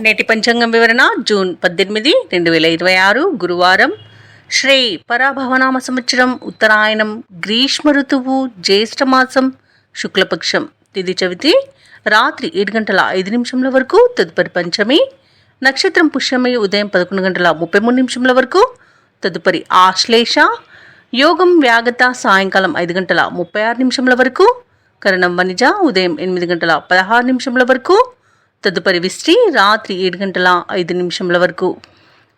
నేటి పంచాంగం వివరణ జూన్ 18, 2026 గురువారం. శ్రీ పరాభవనామ సంవత్సరం, ఉత్తరాయణం, గ్రీష్మ ఋతువు, జ్యేష్ఠమాసం, శుక్లపక్షం. తిథి చవితి, రాత్రి 7:05 వరకు. తదుపరి పంచమి. నక్షత్రం పుష్యమి, ఉదయం 11:33 వరకు. తదుపరి ఆశ్లేష. యోగం వ్యాగత, సాయంకాలం 5:36 వరకు. కరణం వనిజ, ఉదయం 8:16 వరకు. తదుపరి విష్టి, రాత్రి 7:05 వరకు.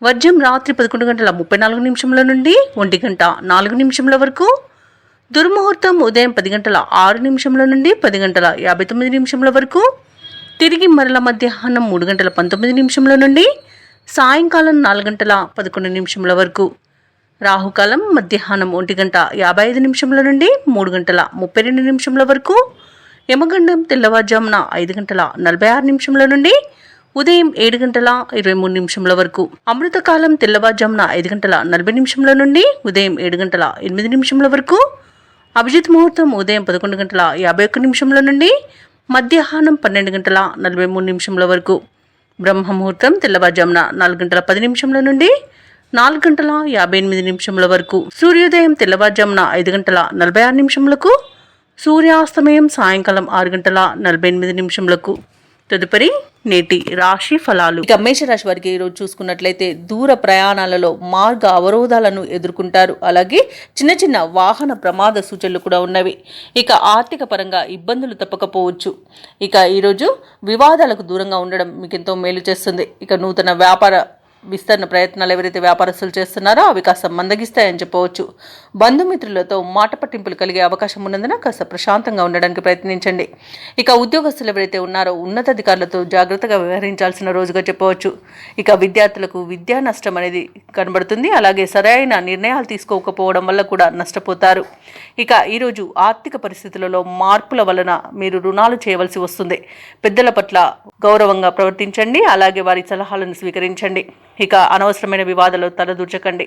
వర్జం రాత్రి 11:34 నుండి 1:04 వరకు. దుర్ముహూర్తం ఉదయం 10:06 నుండి 10:59 వరకు. తిరిగి మరల మధ్యాహ్నం 3:19 నుండి సాయంకాలం 4:11 వరకు. రాహుకాలం మధ్యాహ్నం 1:55 నుండి 3:32 వరకు. యమగండం తెల్లవారుజామున 5:46 నుండి ఉదయం 7:23 వరకు. అమృతకాలం తెల్లవారుజామున 5:40 నుండి ఉదయం 7:08 వరకు. అభిజిత్ ముహూర్తం ఉదయం 11:51 నుండి మధ్యాహ్నం 12:43 వరకు. బ్రహ్మ ముహూర్తం తెల్లవారుజామున 4:10 నుండి 4:58 వరకు. సూర్యోదయం తెల్లవారుజామున 5:46 సూర్యాస్తమయం సాయంకాలం 6:48. తదుపరి నేటి రాశి ఫలాలు. ఇక మేషరాశి వారికి ఈరోజు చూసుకున్నట్లయితే దూర ప్రయాణాలలో మార్గ అవరోధాలను ఎదుర్కొంటారు. అలాగే చిన్న చిన్న వాహన ప్రమాద సూచనలు కూడా ఉన్నవి. ఇక ఆర్థిక పరంగా ఇబ్బందులు తప్పకపోవచ్చు. ఇక ఈరోజు వివాదాలకు దూరంగా ఉండడం మీకు ఎంతో మేలు చేస్తుంది. ఇక నూతన వ్యాపార విస్తరణ ప్రయత్నాలు ఎవరైతే వ్యాపారస్తులు చేస్తున్నారో అవి కాస్త మందగిస్తాయని చెప్పవచ్చు. బంధుమిత్రులతో మాట పట్టింపులు కలిగే అవకాశం ఉన్నందున కాస్త ప్రశాంతంగా ఉండడానికి ప్రయత్నించండి. ఇక ఉద్యోగస్తులు ఎవరైతే ఉన్నారో ఉన్నతాధికారులతో జాగ్రత్తగా వ్యవహరించాల్సిన రోజుగా చెప్పవచ్చు. ఇక విద్యార్థులకు విద్యా నష్టం అనేది కనబడుతుంది. అలాగే సరైన నిర్ణయాలు తీసుకోకపోవడం వల్ల కూడా నష్టపోతారు. ఇక ఈరోజు ఆర్థిక పరిస్థితులలో మార్పుల వలన మీరు రుణాలు చేయవలసి వస్తుంది. పెద్దల పట్ల గౌరవంగా ప్రవర్తించండి. అలాగే వారి సలహాలను స్వీకరించండి. ఇక అనవసరమైన వివాదాలు తలదూర్చకండి.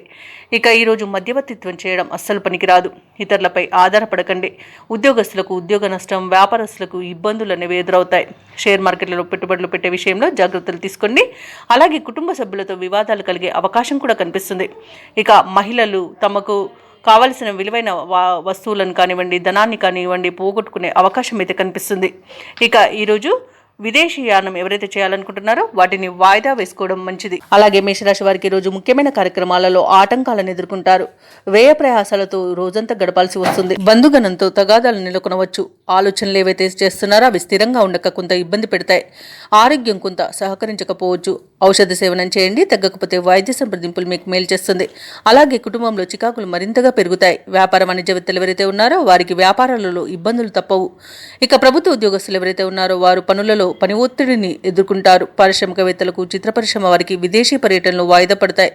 ఇక ఈరోజు మధ్యవర్తిత్వం చేయడం అస్సలు పనికిరాదు. ఇతరులపై ఆధారపడకండి. ఉద్యోగస్తులకు ఉద్యోగ నష్టం, వ్యాపారస్తులకు ఇబ్బందులు అనేవి ఎదురవుతాయి. షేర్ మార్కెట్లలో పెట్టుబడులు పెట్టే విషయంలో జాగ్రత్తలు తీసుకోండి. అలాగే కుటుంబ సభ్యులతో వివాదాలు కలిగే అవకాశం కూడా కనిపిస్తుంది. ఇక మహిళలు తమకు కావలసిన విలువైన వస్తువులను కానివ్వండి, ధనాన్ని కానివ్వండి పోగొట్టుకునే అవకాశం అయితే కనిపిస్తుంది. ఇక ఈరోజు విదేశీయానం ఎవరైతే చేయాలనుకుంటున్నారో వాటిని వాయిదా వేసుకోవడం మంచిది. అలాగే మేషరాశి వారికి రోజు ముఖ్యమైన కార్యక్రమాలలో ఆటంకాలను ఎదుర్కొంటారు. వ్యయ ప్రయాసాలతో రోజంతా గడపాల్సి వస్తుంది. బంధుగణంతో తగాదాలు నెలకొనవచ్చు. ఆలోచనలు ఏవైతే చేస్తున్నారో అవి స్థిరంగా ఉండక కొంత ఇబ్బంది పెడతాయి. ఆరోగ్యం కొంత సహకరించకపోవచ్చు. ఔషధ సేవనం చేయండి. తగ్గకపోతే వైద్య సంప్రదింపులు మీకు మేలు చేస్తుంది. అలాగే కుటుంబంలో చికాకులు మరింతగా పెరుగుతాయి. వ్యాపార వాణిజ్యవేత్తలు ఎవరైతే ఉన్నారో వారికి వ్యాపారాలలో ఇబ్బందులు తప్పవు. ఇక ప్రభుత్వ ఉద్యోగస్తులు ఎవరైతే ఉన్నారో వారు పనులలో పని ఒత్తిడిని ఎదుర్కొంటారు. పారిశ్రామికవేత్తలకు, చిత్ర పరిశ్రమ వారికి విదేశీ పర్యటనలు వాయిదా పడతాయి.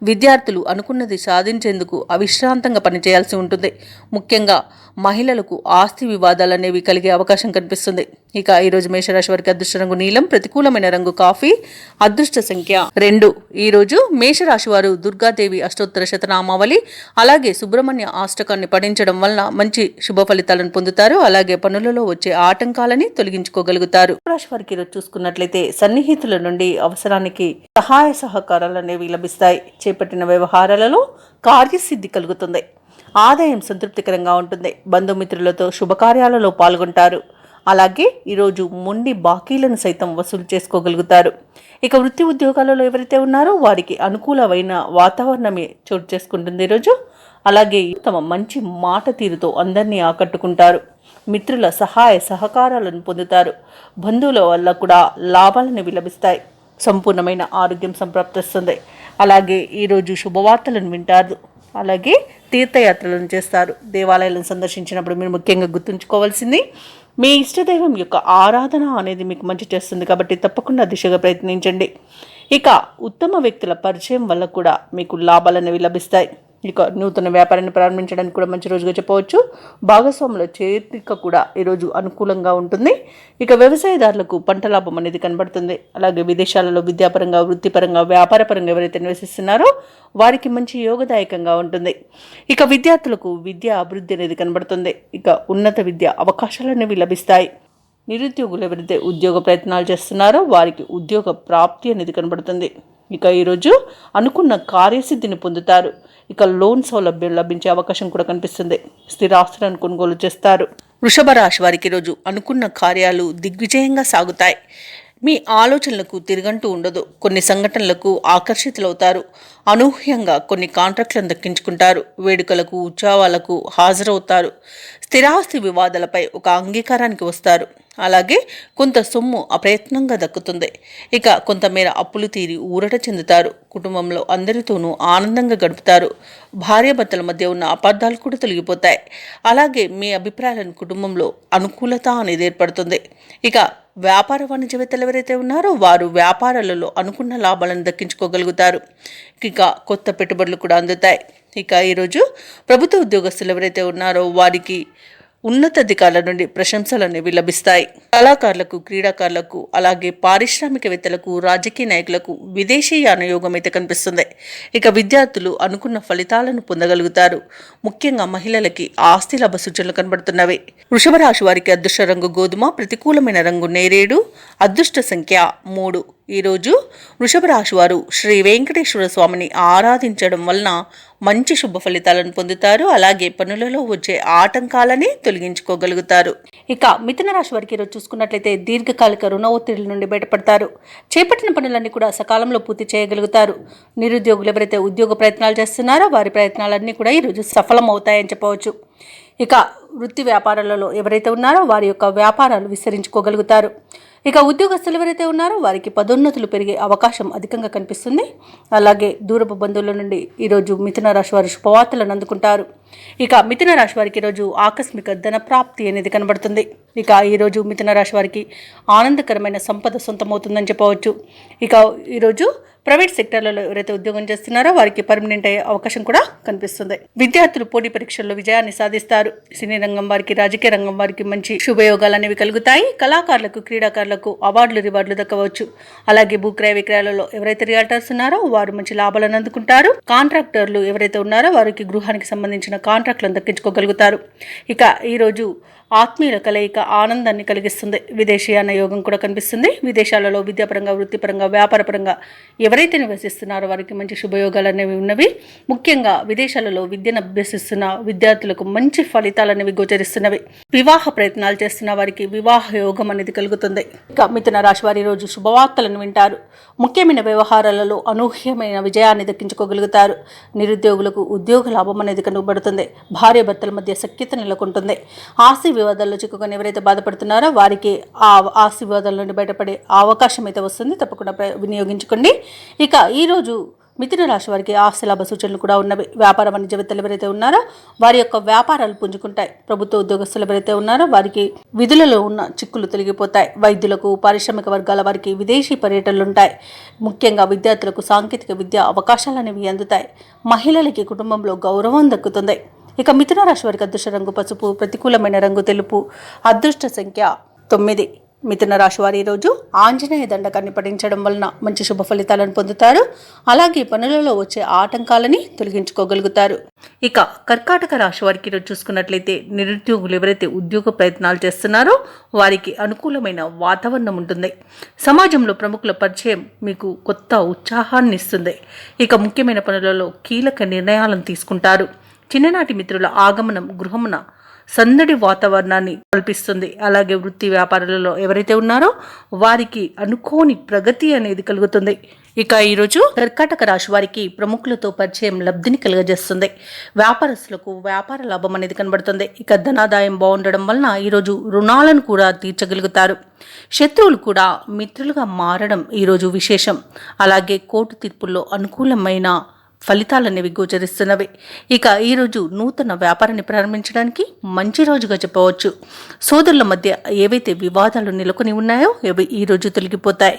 విద్యార్థులు అనుకున్నది సాధించేందుకు అవిశ్రాంతంగా పనిచేయాల్సి ఉంటుంది. ముఖ్యంగా మహిళలకు ఆస్తి వివాదాలు అనేవి కలిగే అవకాశం కనిపిస్తుంది. ఇక ఈరోజు మేషరాశి వారికి అదృష్ట రంగు నీలం, ప్రతికూలమైన రంగు కాఫీ, అదృష్ట సంఖ్య 2. ఈరోజు మేషరాశి వారు దుర్గాదేవి అష్టోత్తర శతనామావళి అలాగే సుబ్రహ్మణ్య అష్టకాన్ని పఠించడం వలన మంచి శుభ ఫలితాలను పొందుతారు. అలాగే పనులలో వచ్చే ఆటంకాలని తొలగించుకోగలుగుతారు. రాశి వారికి ఈరోజు చూసుకున్నట్లయితే సన్నిహితుల నుండి అవసరానికి సహాయ సహకారాలు అనేవి లభిస్తాయి. చేపట్టిన వ్యవహారాలలో కార్యసిద్ధి కలుగుతుంది. ఆదాయం సంతృప్తికరంగా ఉంటుంది. బంధుమిత్రులతో శుభకార్యాలలో పాల్గొంటారు. అలాగే ఈరోజు మొండి బాకీలను సైతం వసూలు చేసుకోగలుగుతారు. ఇక వృత్తి ఉద్యోగాలలో ఎవరైతే ఉన్నారో వారికి అనుకూలమైన వాతావరణమే చోటు చేసుకుంటుంది ఈరోజు. అలాగే తమ మంచి మాట తీరుతో అందరినీ ఆకట్టుకుంటారు. మిత్రుల సహాయ సహకారాలను పొందుతారు. బంధువుల వల్ల కూడా లాభాలను లభిస్తాయి. సంపూర్ణమైన ఆరోగ్యం సంప్రాప్తిస్తుంది. అలాగే ఈరోజు శుభవార్తలను వింటారు. అలాగే తీర్థయాత్రలను చేస్తారు. దేవాలయాలను సందర్శించినప్పుడు మీరు ముఖ్యంగా గుర్తుంచుకోవాల్సింది మీ ఇష్టదైవం యొక్క ఆరాధన అనేది మీకు మంచి చేస్తుంది. కాబట్టి తప్పకుండా దిశగా ప్రయత్నించండి. ఇక ఉత్తమ వ్యక్తుల పరిచయం వల్ల కూడా మీకు లాభాలు అనేవి లభిస్తాయి. ఇక నూతన వ్యాపారాన్ని ప్రారంభించడానికి కూడా మంచి రోజుగా చెప్పవచ్చు. భాగస్వాముల చేతిక కూడా ఈరోజు అనుకూలంగా ఉంటుంది. ఇక వ్యవసాయదారులకు పంట లాభం అనేది కనబడుతుంది. అలాగే విదేశాలలో విద్యాపరంగా, వృత్తిపరంగా, వ్యాపారపరంగా ఎవరైతే నివసిస్తున్నారో వారికి మంచి యోగదాయకంగా ఉంటుంది. ఇక విద్యార్థులకు విద్యా అభివృద్ధి అనేది కనబడుతుంది. ఇక ఉన్నత విద్య అవకాశాలు అనేవి లభిస్తాయి. నిరుద్యోగులు ఎవరైతే ఉద్యోగ ప్రయత్నాలు చేస్తున్నారో వారికి ఉద్యోగ ప్రాప్తి అనేది కనబడుతుంది. ఇక ఈరోజు అనుకున్న కార్యసిద్ధిని పొందుతారు. ఇక లోన్ సౌలభ్యం లభించే అవకాశం కూడా కనిపిస్తుంది. స్థిరాస్తులను కొనుగోలు చేస్తారు. వృషభ రాశి వారికి ఈరోజు అనుకున్న కార్యాలు దిగ్విజయంగా సాగుతాయి. మీ ఆలోచనలకు తిరగంటూ ఉండదు. కొన్ని సంఘటనలకు ఆకర్షితులవుతారు. అనూహ్యంగా కొన్ని కాంట్రాక్టులను దక్కించుకుంటారు. వేడుకలకు ఉత్సవాలకు హాజరవుతారు. స్థిరాస్తి వివాదాలపై ఒక అంగీకారానికి వస్తారు. అలాగే కొంత సొమ్ము అప్రయత్నంగా దక్కుతుంది. ఇక కొంతమేర అప్పులు తీరి ఊరట చెందుతారు. కుటుంబంలో అందరితోనూ ఆనందంగా గడుపుతారు. భార్యాభర్తల మధ్య ఉన్న అపార్థాలు కూడా తొలగిపోతాయి. అలాగే మీ అభిప్రాయాలను కుటుంబంలో అనుకూలత అనేది ఏర్పడుతుంది. ఇక వ్యాపార వాణిజ్యవేత్తలు ఎవరైతే ఉన్నారో వారు వ్యాపారాలలో అనుకున్న లాభాలను దక్కించుకోగలుగుతారు. ఇక కొత్త పెట్టుబడులు కూడా అందుతాయి. ఇక ఈరోజు ప్రభుత్వ ఉద్యోగస్తులు ఎవరైతే ఉన్నారో వారికి ఉన్నతాధికారుల నుండి ప్రశంసలు అనేవి లభిస్తాయి. కళాకారులకు, క్రీడాకారులకు, అలాగే పారిశ్రామికవేత్తలకు, రాజకీయ నాయకులకు విదేశీయాన యోగం అయితే కనిపిస్తుంది. ఇక విద్యార్థులు అనుకున్న ఫలితాలను పొందగలుగుతారు. ముఖ్యంగా మహిళలకి ఆస్తి లాభ సూచనలు కనబడుతున్నవి. వృషభ రాశి వారికి అదృష్ట రంగు గోధుమ, ప్రతికూలమైన రంగు నేరేడు, అదృష్ట సంఖ్య 3. ఈరోజు వృషభ రాశి వారు శ్రీ వెంకటేశ్వర స్వామిని ఆరాధించడం వలన మంచి శుభ ఫలితాలను పొందుతారు. అలాగే పనులలో వచ్చే ఆటంకాలని తొలగించుకోగలుగుతారు. ఇక మిథున రాశి వారికి ఈరోజు చూసుకున్నట్లయితే దీర్ఘకాలిక రుణ ఒత్తిడిల నుండి బయటపడతారు. చేపట్టిన పనులన్నీ కూడా సకాలంలో పూర్తి చేయగలుగుతారు. నిరుద్యోగులు ఎవరైతే ఉద్యోగ ప్రయత్నాలు చేస్తున్నారో వారి ప్రయత్నాలన్నీ కూడా ఈరోజు సఫలం అవుతాయని చెప్పవచ్చు. ఇక వృత్తి వ్యాపారాలలో ఎవరైతే ఉన్నారో వారి యొక్క వ్యాపారాలు విస్తరించుకోగలుగుతారు. ఇక ఉద్యోగస్తులు ఎవరైతే ఉన్నారో వారికి పదోన్నతులు పెరిగే అవకాశం అధికంగా కనిపిస్తుంది. అలాగే దూరపు బంధువుల నుండి ఈరోజు మిథున రాశి వారు శుభవార్తలను అందుకుంటారు. ఇక మిథున రాశి వారికి ఈరోజు ఆకస్మిక ధన ప్రాప్తి అనేది కనబడుతుంది. ఇక ఈరోజు మిథున రాశి వారికి ఆనందకరమైన సంపద సొంతమవుతుందని చెప్పవచ్చు. ఇక ఈరోజు ప్రైవేట్ సెక్టర్లలో ఎవరైతే ఉద్యోగం చేస్తున్నారో వారికి పర్మనెంట్ అయ్యే అవకాశం కూడా కనిపిస్తుంది. విద్యార్థులు పోటీ పరీక్షల్లో విజయాన్ని సాధిస్తారు. సినీ రంగం వారికి, రాజకీయ రంగం వారికి మంచి శుభయోగాలు అనేవి కలుగుతాయి. కళాకారులకు, క్రీడాకారులకు అవార్డులు, రివార్డులు దక్కవచ్చు. అలాగే భూక్రయ విక్రయాలలో ఎవరైతే రియాల్టర్స్ ఉన్నారో వారు మంచి లాభాలను అందుకుంటారు. కాంట్రాక్టర్లు ఎవరైతే ఉన్నారో వారికి గృహానికి సంబంధించిన కాంట్రాక్టులను దక్కించుకోగలుగుతారు. ఇక ఈరోజు ఆత్మీయుల కలయిక ఆనందాన్ని కలిగిస్తుంది. విదేశీయాన యోగం కూడా కనిపిస్తుంది. విదేశాలలో విద్యాపరంగా, వృత్తిపరంగా, వ్యాపారపరంగా ఎవరైతే నివసిస్తున్నారో వారికి మంచి శుభయోగాలు అనేవి ఉన్నవి. ముఖ్యంగా విదేశాలలో విద్యను అభ్యసిస్తున్న విద్యార్థులకు మంచి ఫలితాలు అనేవి గోచరిస్తున్నవి. వివాహ ప్రయత్నాలు చేస్తున్న వారికి వివాహ యోగం అనేది కలుగుతుంది. ఇక మిథున రాశి వారి రోజు శుభవార్తలను వింటారు. ముఖ్యమైన వ్యవహారాలలో అనూహ్యమైన విజయాన్ని దక్కించుకోగలుగుతారు. నిరుద్యోగులకు ఉద్యోగ లాభం అనేది కనుగొబడుతుంది. భార్యాభర్తల మధ్య సఖ్యత నెలకొంటుంది. ఆస్తి వివాదాల్లో చిక్కుకొని ఎవరైతే బాధపడుతున్నారో వారికి ఆ ఆస్తి వివాదాల నుండి బయటపడే అవకాశం అయితే వస్తుంది. తప్పకుండా వినియోగించుకోండి. ఇక ఈరోజు మిథున రాశి వారికి ఆస్తి లాభ సూచనలు కూడా ఉన్నవి. వ్యాపార వాణిజ్యవేత్తలు ఎవరైతే ఉన్నారో వారి యొక్క వ్యాపారాలు పుంజుకుంటాయి. ప్రభుత్వ ఉద్యోగస్తులు ఎవరైతే ఉన్నారో వారికి విధులలో ఉన్న చిక్కులు తొలగిపోతాయి. వైద్యులకు, పారిశ్రామిక వర్గాల వారికి విదేశీ పర్యటనలు ఉంటాయి. ముఖ్యంగా విద్యార్థులకు సాంకేతిక విద్య అవకాశాలు అనేవి అందుతాయి. మహిళలకి కుటుంబంలో గౌరవం దక్కుతుంది. ఇక మిథున రాశి వారికి అదృష్ట రంగు పసుపు, ప్రతికూలమైన రంగు తెలుపు, అదృష్ట సంఖ్య 9. మిథున రాశి వారి ఈరోజు ఆంజనేయ దండకాన్ని పఠించడం వలన మంచి శుభ ఫలితాలను పొందుతారు. అలాగే పనులలో వచ్చే ఆటంకాలని తొలగించుకోగలుగుతారు. ఇక కర్కాటక రాశి వారికి ఈరోజు చూసుకున్నట్లయితే నిరుద్యోగులు ఎవరైతే ఉద్యోగ ప్రయత్నాలు చేస్తున్నారో వారికి అనుకూలమైన వాతావరణం ఉంటుంది. సమాజంలో ప్రముఖుల పరిచయం మీకు కొత్త ఉత్సాహాన్ని ఇస్తుంది. ఇక ముఖ్యమైన పనులలో కీలక నిర్ణయాలను తీసుకుంటారు. చిన్ననాటి మిత్రుల ఆగమనం గృహమున సందడి వాతావరణాన్ని కల్పిస్తుంది. అలాగే వృత్తి వ్యాపారాలలో ఎవరైతే ఉన్నారో వారికి అనుకోని ప్రగతి అనేది కలుగుతుంది. ఇక ఈరోజు కర్కాటక రాశి వారికి ప్రముఖులతో పరిచయం లబ్ధిని కలుగజేస్తుంది. వ్యాపారస్తులకు వ్యాపార లాభం అనేది కనబడుతుంది. ఇక ధనాదాయం బాగుండడం వలన ఈరోజు రుణాలను కూడా తీర్చగలుగుతారు. శత్రువులు కూడా మిత్రులుగా మారడం ఈరోజు విశేషం. అలాగే కోర్టు తీర్పుల్లో అనుకూలమైన ఫలితాలనేవి గోచరిస్తున్నవి. ఇక ఈరోజు నూతన వ్యాపారాన్ని ప్రారంభించడానికి మంచి రోజుగా చెప్పవచ్చు. సోదరుల మధ్య ఏవైతే వివాదాలు నెలకొని ఉన్నాయో అవి ఈరోజు తొలగిపోతాయి.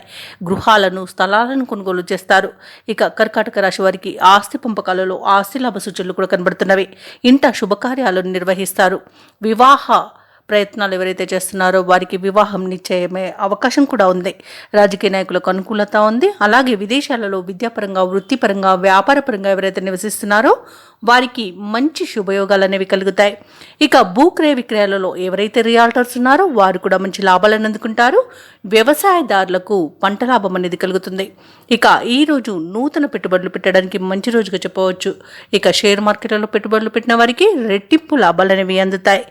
గృహాలను, స్థలాలను కొనుగోలు చేస్తారు. ఇక కర్కాటక రాశి వారికి ఆస్తి పంపకాలలో ఆస్తి లాభ సూచనలు కూడా కనబడుతున్నవి. ఇంట శుభకార్యాలను నిర్వహిస్తారు. వివాహ ప్రయత్నాలు ఎవరైతే చేస్తున్నారో వారికి వివాహం నిశ్చయమే అవకాశం కూడా ఉంది. రాజకీయ నాయకులకు అనుకూలత ఉంది. అలాగే విదేశాలలో విద్యాపరంగా, వృత్తిపరంగా, వ్యాపారపరంగా ఎవరైతే నివసిస్తున్నారో వారికి మంచి శుభయోగాలు అనేవి కలుగుతాయి. ఇక భూక్రయ విక్రయాలలో ఎవరైతే రియాల్టర్స్ ఉన్నారో వారు కూడా మంచి లాభాలను అందుకుంటారు. వ్యవసాయదారులకు పంట లాభం అనేది కలుగుతుంది. ఇక ఈ రోజు నూతన పెట్టుబడులు పెట్టడానికి మంచి రోజుగా చెప్పవచ్చు. ఇక షేర్ మార్కెట్లలో పెట్టుబడులు పెట్టిన వారికి రెట్టింపు లాభాలు అనేవి అందుతాయి.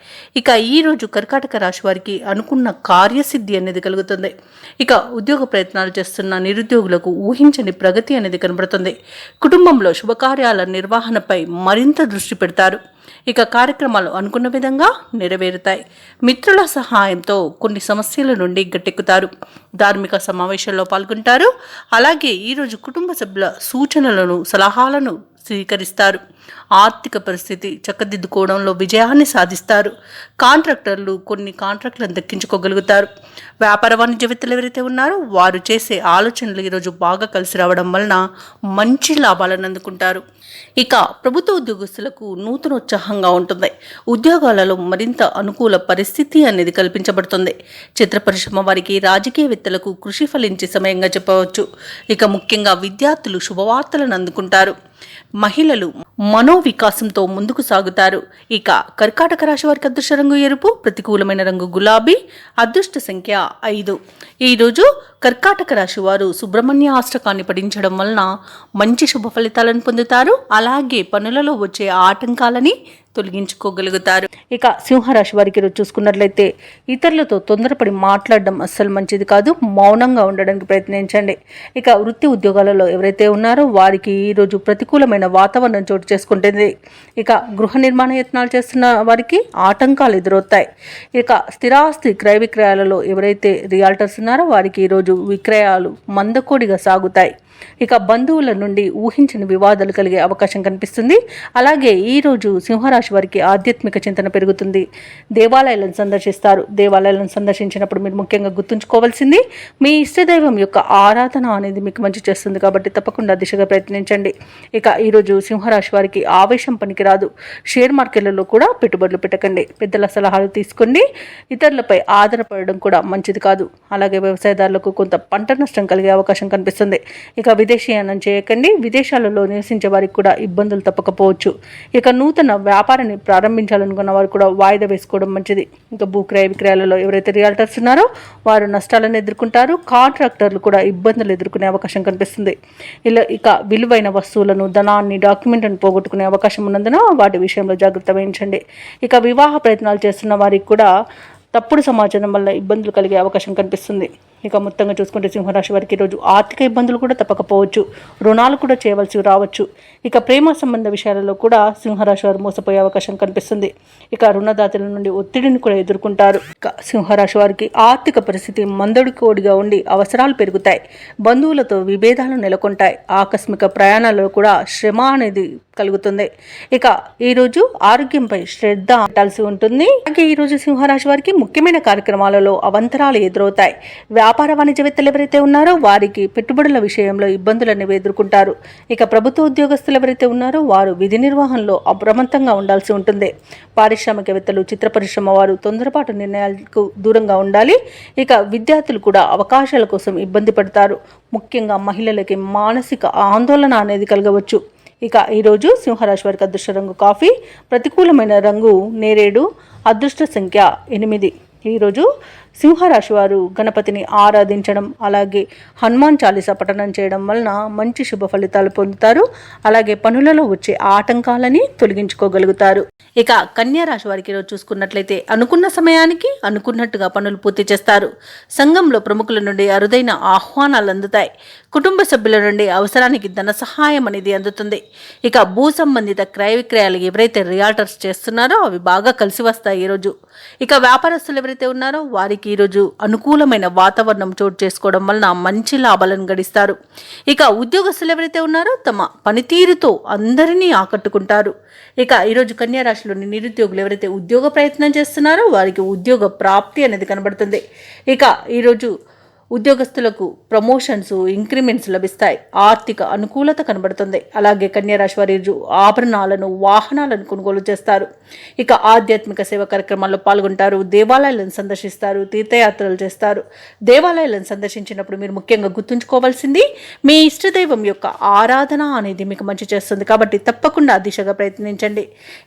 ఇక ఈ రోజు కర్కాటక రాశి వారికి అనుకున్న కార్యసిద్ధి అనేది కలుగుతుంది. ఇక ఉద్యోగ ప్రయత్నాలు చేస్తున్న నిరుద్యోగులకు ఊహించని ప్రగతి అనేది కనబడుతుంది. కుటుంబంలో శుభకార్యాల నిర్వహణపై మరింత దృష్టి పెడతారు. ఇక కార్యక్రమాలు అనుకున్న విధంగా నెరవేరుతాయి. మిత్రుల సహాయంతో కొన్ని సమస్యల నుండి గట్టెక్కుతారు. ధార్మిక సమావేశాల్లో పాల్గొంటారు. అలాగే ఈరోజు కుటుంబ సభ్యుల సూచనలను, సలహాలను స్వీకరిస్తారు. ఆర్థిక పరిస్థితి చక్కదిద్దుకోవడంలో విజయాన్ని సాధిస్తారు. కాంట్రాక్టర్లు కొన్ని కాంట్రాక్టులను దక్కించుకోగలుగుతారు. వ్యాపార వాణిజ్యవేత్తలు ఎవరైతే ఉన్నారో వారు చేసే ఆలోచనలు ఈరోజు బాగా కలిసి రావడం వలన మంచి లాభాలను అందుకుంటారు. ఇక ప్రభుత్వ ఉద్యోగస్తులకు నూతనోత్సాహంగా ఉంటుంది. ఉద్యోగాలలో మరింత అనుకూల పరిస్థితి అనేది కల్పించబడుతుంది. చిత్ర పరిశ్రమ వారికి, రాజకీయవేత్తలకు కృషి ఫలించే సమయంగా చెప్పవచ్చు. ఇక ముఖ్యంగా విద్యార్థులు శుభవార్తలను అందుకుంటారు. మహిళలు మనోవికాసంతో ముందుకు సాగుతారు. ఇక కర్కాటక రాశి వారికి అదృష్ట రంగు ఎరుపు, ప్రతికూలమైన రంగు గులాబీ, అదృష్ట సంఖ్య 5. ఈరోజు కర్కాటక రాశి వారు సుబ్రహ్మణ్య అష్టకాన్ని పఠించడం వలన మంచి శుభ ఫలితాలను పొందుతారు. అలాగే పనులలో వచ్చే ఆటంకాలని తొలగించుకోగలుగుతారు. ఇక సింహరాశి వారికి ఈరోజు చూసుకున్నట్లయితే ఇతరులతో తొందరపడి మాట్లాడడం అస్సలు మంచిది కాదు. మౌనంగా ఉండడానికి ప్రయత్నించండి. ఇక వృత్తి ఉద్యోగాలలో ఎవరైతే ఉన్నారో వారికి ఈరోజు ప్రతికూలమైన వాతావరణం చోటు చేసుకుంటుంది. ఇక గృహ నిర్మాణ యత్నాలు చేస్తున్న వారికి ఆటంకాలు ఎదురవుతాయి. ఇక స్థిరాస్తి క్రయ విక్రయాలలో ఎవరైతే రియాల్టర్స్ ఉన్నారో వారికి ఈరోజు విక్రయాలు మందకోడిగా సాగుతాయి. ఇక బంధువుల నుండి ఊహించని వివాదాలు కలిగే అవకాశం కనిపిస్తుంది. అలాగే ఈరోజు సింహరాశి వారికి ఆధ్యాత్మిక చింతన పెరుగుతుంది. దేవాలయాలను సందర్శిస్తారు. దేవాలయాలను సందర్శించినప్పుడు మీరు ముఖ్యంగా గుర్తుంచుకోవాల్సింది మీ ఇష్టదైవం యొక్క ఆరాధన అనేది మీకు మంచి చేస్తుంది. కాబట్టి తప్పకుండా దిశగా ప్రయత్నించండి. ఇక ఈరోజు సింహరాశి వారికి ఆవేశం పనికిరాదు. షేర్ మార్కెట్లలో కూడా పెట్టుబడులు పెట్టకండి. పెద్దల సలహాలు తీసుకోండి. ఇతరులపై ఆధారపడడం కూడా మంచిది కాదు. అలాగే వ్యవసాయదారులకు కొంత పంట నష్టం కలిగే అవకాశం కనిపిస్తుంది. ఇక విదేశీయానం చేయకండి. విదేశాలలో నివసించే వారికి కూడా ఇబ్బందులు తప్పకపోవచ్చు. ఇక నూతన వ్యాపారాన్ని ప్రారంభించాలనుకున్న వారు కూడా వాయిదా వేసుకోవడం మంచిది. ఇక భూక్రయ విక్రయాలలో ఎవరైతే రియాల్టర్స్ ఉన్నారో వారు నష్టాలను ఎదుర్కొంటారు. కాంట్రాక్టర్లు కూడా ఇబ్బందులు ఎదుర్కొనే అవకాశం కనిపిస్తుంది. ఇక విలువైన వస్తువులను, ధనాన్ని, డాక్యుమెంట్లను పోగొట్టుకునే అవకాశం ఉన్నందున వాటి విషయంలో జాగ్రత్త వహించండి. ఇక వివాహ ప్రయత్నాలు చేస్తున్న వారికి కూడా తప్పుడు సమాచారం వల్ల ఇబ్బందులు కలిగే అవకాశం కనిపిస్తుంది. ఇక మొత్తంగా చూసుకుంటే సింహరాశి వారికి ఈరోజు ఆర్థిక ఇబ్బందులు కూడా తప్పకపోవచ్చు. రుణాలు కూడా చేయవలసి రావచ్చు. ఇక ప్రేమ సంబంధ విషయాలలో కూడా సింహరాశి వారు మోసపోయే అవకాశం కనిపిస్తుంది. ఇక రుణదాతల నుండి ఒత్తిడిని కూడా ఎదుర్కొంటారు. ఇక సింహరాశి వారికి ఆర్థిక పరిస్థితి మందడికోడిగా ఉండి అవసరాలు పెరుగుతాయి. బంధువులతో విభేదాలు నెలకొంటాయి. ఆకస్మిక ప్రయాణాలలో కూడా శ్రమ అనేది కలుగుతుంది. ఇక ఈరోజు ఆరోగ్యంపై శ్రద్ధ పెట్టాల్సి ఉంటుంది. అలాగే ఈరోజు సింహరాశి వారికి ముఖ్యమైన కార్యక్రమాలలో అవంతరాలు ఎదురవుతాయి. వ్యాపార వాణిజ్యవేత్తలు ఎవరైతే ఉన్నారో వారికి పెట్టుబడుల విషయంలో ఇబ్బందులు అనేవి ఎదుర్కొంటారు. ఇక ప్రభుత్వ ఉద్యోగస్తులు ఎవరైతే ఉన్నారో వారు విధి నిర్వహణలో అప్రమత్తంగా ఉండాల్సి ఉంటుంది. పారిశ్రామికవేత్తలు, చిత్ర పరిశ్రమ వారు తొందరపాటు నిర్ణయాలకు దూరంగా ఉండాలి. ఇక విద్యార్థులు కూడా అవకాశాల కోసం ఇబ్బంది పడతారు. ముఖ్యంగా మహిళలకి మానసిక ఆందోళన అనేది కలగవచ్చు. ఇక ఈరోజు సింహరాశి వారికి అదృష్ట రంగు కాఫీ, ప్రతికూలమైన రంగు నేరేడు, అదృష్ట సంఖ్య 8. ఈరోజు సింహరాశి వారు గణపతిని ఆరాధించడం, అలాగే హనుమాన్ చాలీసా పఠనం చేయడం వలన మంచి శుభ ఫలితాలు పొందుతారు. అలాగే పనులలో వచ్చే ఆటంకాలని తొలగించుకోగలుగుతారు. ఇక కన్యా రాశి వారికి ఈరోజు చూసుకున్నట్లయితే అనుకున్న సమయానికి అనుకున్నట్టుగా పనులు పూర్తి చేస్తారు. సంఘంలో ప్రముఖుల నుండి అరుదైన ఆహ్వానాలు అందుతాయి. కుటుంబ సభ్యుల నుండి అవసరానికి ధన సహాయం అనేది అందుతుంది. ఇక భూ సంబంధిత క్రయ విక్రయాలు ఎవరైతే రియాల్టర్స్ చేస్తున్నారో అవి బాగా కలిసి వస్తాయి ఈరోజు. ఇక వ్యాపారస్తులు ఎవరైతే ఉన్నారో వారికి ఈరోజు అనుకూలమైన వాతావరణం చోటు చేసుకోవడం వలన మంచి లాభాలను గడిస్తారు. ఇక ఉద్యోగస్తులు ఎవరైతే ఉన్నారో తమ పనితీరుతో అందరినీ ఆకట్టుకుంటారు. ఇక ఈరోజు కన్యా రాశిలోని నిరుద్యోగులు ఎవరైతే ఉద్యోగ ప్రయత్నం చేస్తున్నారో వారికి ఉద్యోగ ప్రాప్తి అనేది కనబడుతుంది. ఇక ఈరోజు ఉద్యోగస్తులకు ప్రమోషన్స్, ఇంక్రిమెంట్స్ లభిస్తాయి. ఆర్థిక అనుకూలత కనబడుతుంది. అలాగే కన్యా రాశి వారి ఆభరణాలను, వాహనాలను కొనుగోలు చేస్తారు. ఇక ఆధ్యాత్మిక సేవ కార్యక్రమాల్లో పాల్గొంటారు. దేవాలయాలను సందర్శిస్తారు. తీర్థయాత్రలు చేస్తారు. దేవాలయాలను సందర్శించినప్పుడు మీరు ముఖ్యంగా గుర్తుంచుకోవాల్సింది మీ ఇష్టదైవం యొక్క ఆరాధన అనేది మీకు మంచి చేస్తుంది. కాబట్టి తప్పకుండా ఆ దిశగా ప్రయత్నించండి.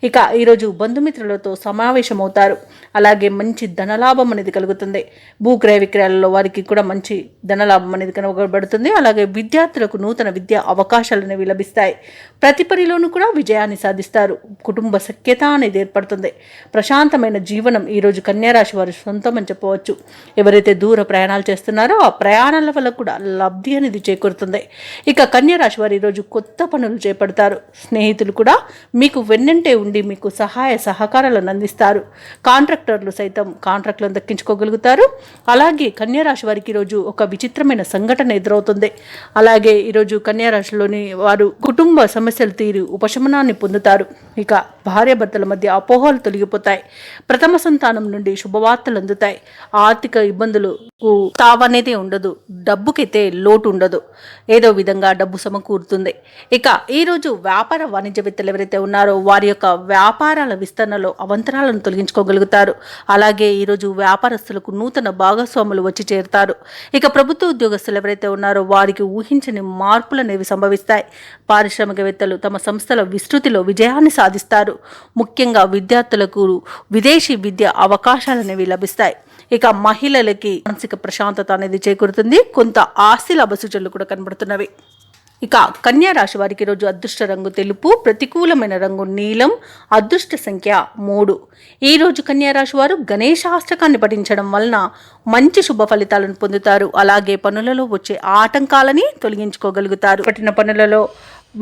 ఇక ఈరోజు బంధుమిత్రులతో సమావేశమవుతారు. అలాగే మంచి ధనలాభం అనేది కలుగుతుంది. భూక్రయ విక్రయాలలో వారికి కూడా మంచి ధనలాభం అనేది కనుగొనబడుతుంది. అలాగే విద్యార్థులకు నూతన విద్యా అవకాశాలు అనేవి లభిస్తాయి. ప్రతి పనిలోనూ కూడా విజయాన్ని సాధిస్తారు. కుటుంబ సఖ్యత అనేది ఏర్పడుతుంది. ప్రశాంతమైన జీవనం ఈరోజు కన్యా రాశి వారి సొంతం అని చెప్పవచ్చు. ఎవరైతే దూర ప్రయాణాలు చేస్తున్నారో ఆ ప్రయాణాల వల్ల కూడా లబ్ధి అనేది చేకూరుతుంది. ఇక కన్యా రాశి వారు ఈరోజు కొత్త పనులు చేపడతారు. స్నేహితులు కూడా మీకు వెన్నంటే ఉండి మీకు సహాయ సహకారాలను అందిస్తారు. కాంట్రాక్టర్లు సైతం కాంట్రాక్టులను దక్కించుకోగలుగుతారు. అలాగే కన్యా రాశి వారికి ఈరోజు ఒక విచిత్రమైన సంఘటన ఎదురవుతుంది. అలాగే ఈరోజు కన్యా రాశిలోని వారు కుటుంబ సమస్యలు తీరి ఉపశమనాన్ని పొందుతారు. ఇక భార్యాభర్తల మధ్య అపోహలు తొలగిపోతాయి. ప్రథమ సంతానం నుండి శుభవార్తలు అందుతాయి. ఆర్థిక ఇబ్బందులకు తావనేది ఉండదు. డబ్బుకైతే లోటు ఉండదు. ఏదో విధంగా డబ్బు సమకూరుతుంది. ఇక ఈరోజు వ్యాపార వాణిజ్యవేత్తలు ఎవరైతే ఉన్నారో వారి యొక్క వ్యాపారాల విస్తరణలో అవంతరాలను తొలగించుకోగలుగుతారు. అలాగే ఈరోజు వ్యాపారస్తులకు నూతన భాగస్వాములు వచ్చి చేరుతారు. ఇక ప్రభుత్వ ఉద్యోగస్తులు ఎవరైతే ఉన్నారో వారికి ఊహించని మార్పులు అనేవి సంభవిస్తాయి. పారిశ్రామికవేత్తలు తమ సంస్థల విస్తృతిలో విజయాన్ని సాధిస్తారు. ముఖ్యంగా విద్యార్థులకు విదేశీ విద్య అవకాశాలు అనేవి లభిస్తాయి. ఇక మహిళలకి మానసిక ప్రశాంతత అనేది చేకూరుతుంది. కొంత ఆస్తి లాభ సూచనలు కూడా కనబడుతున్నవి. ఇక కన్యా రాశి వారికి ఈరోజు అదృష్ట రంగు తెలుపు, ప్రతికూలమైన రంగు నీలం, అదృష్ట సంఖ్య 3. ఈరోజు కన్యా రాశి వారు గణేశాష్టకాన్ని పఠించడం వలన మంచి శుభ ఫలితాలను పొందుతారు. అలాగే పనులలో వచ్చే ఆటంకాలని తొలగించుకోగలుగుతారు. పట్టిన పనులలో